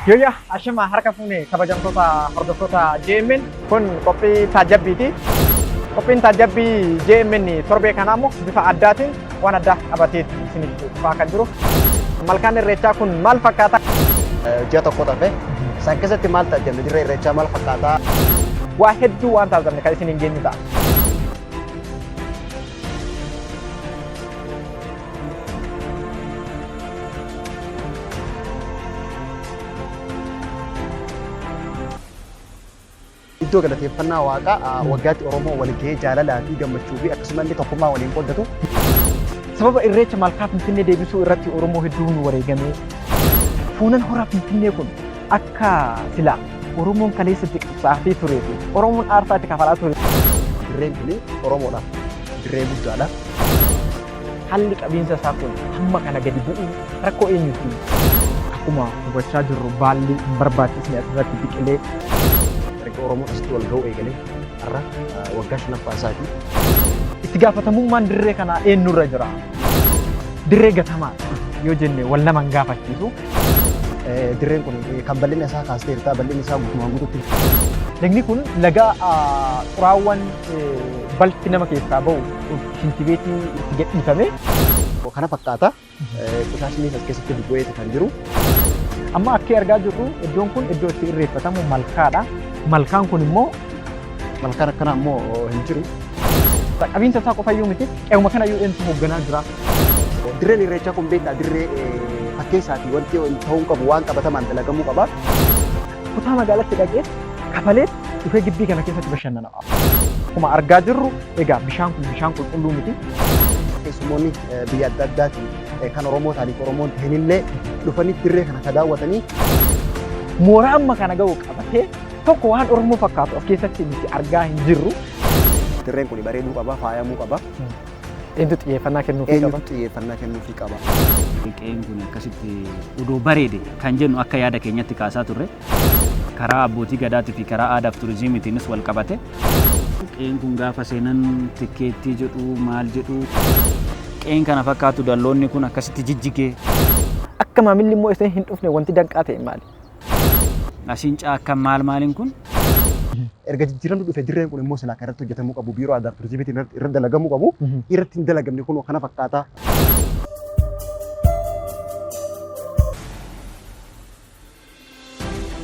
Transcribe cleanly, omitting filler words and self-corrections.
Yoya, ashima harka fuune kabajamtoota hordoftoota JMN kun qophii taajabbiiti. Qophiin taajabbii JMN torbee kanaa immoo bifa addaatiin waan addaa qabatee isiniif dhufaa kan jiru. Malkaan irreechaa kun maal fakkaata? Ji'a tokko darbe isaan keessatti maal taajabne dirree irreechaa maal fakkaata? Waa hedduu waan taasifamne kan isin hin geenyu ta'a. Iddoo galateeffannaa Waaqaa waggaatti Oromoo waliin gahee jaalalaa fi gammachuu fi akkasumallee tokkummaa waliin qooddatu. Sababa irreecha malkaa Finfinnee deebisuu irratti Oromoo hedduun wareegamee fuunan horaa Finfinnee kun akka silaa Oromoon kaleessatti qabsaa'aa ture fi Oromoon aarsaa itti kafalaa ture. Dirreen kun Oromoodhaaf dirree guddaadha. Haalli qabiinsa isaa kun hamma kana gadi bu'u rakkoo eenyuti? Akkuma hubachaa jirru baalli hin barbaachisne asirratti biqilee Oromoo asitti wal ga'uu eegalee har'a waggaa shanaffaa isaati. Itti gaafatamummaan dirree kanaa eenyurra jira? Dirree gatamaa yoo jenne wal nama hin gaafachiisu. Dirreen kun kan bal'inni isaa kaasteertaa bal'inni isaa guutumaan guututti. Lagni kun laga xuraawwan balfi nama keessaa bahu shintibeetii itti gadhiifame. Kana fakkaata qushashni as keessatti bu'eeti kan jiru. Amma akka argaa jirru iddoon kun iddoo itti irreeffatamu malkaadha. Malkaan kun immoo malkaan akkanaa immoo hin jiru. Qabiinsa isaa qofayyuu miti qe'uma kana yoo eenyutu hoogganaa jira. Dirreen irreechaa kun beektaa dirree fakkeessaatii wanti ta'uu qabu waan qabatamaan dalagamuu qaba. Kutaa magaalaatti dhaqee kafalee dhufee gibbii kana keessatti bashannana. Akkuma argaa jirru egaa bishaan kun bishaan qulqulluu miti. Keessumoonni biyya adda addaatiin kan Oromoo ta'aniif Oromoon ta'inillee dhufanii dirree kana ka daawwatanii mooraa amma kana ga'u qabatee tokko waan Oromoo fakkaatu of keessatti nuti argaa hin jirru. Dirreen kun bareeduu qaba, faayamuu qaba. Eenyutu xiyyeeffannaa kennuufii qaba? Eenyutu xiyyeeffannaa kennuufii qaba? Qe'een kun akkasitti odoo bareede kan jennu akka yaada keenyatti kaasaa turre karaa abbootii gadaatii fi karaa aadaa fi turizimiitiinis wal qabate. Qe'een kun gaafa seenan tikkeettii jedhu maal jedhu qe'een kana fakkaatu dalloonni kun akkasitti jijjigee. Akka maamilli immoo isa hin dhufne wanti danqaa ta'e maali? Asiin caakkan maaliin kun? Erga jijjiiramni dhufe dirreen kun immoo silaa kan irratti hojjetamuu qabu biiroo aadaa fi turizimiitiin irratti dalagamuu qabu. Irratti hin dalagamne kun kana fakkaata.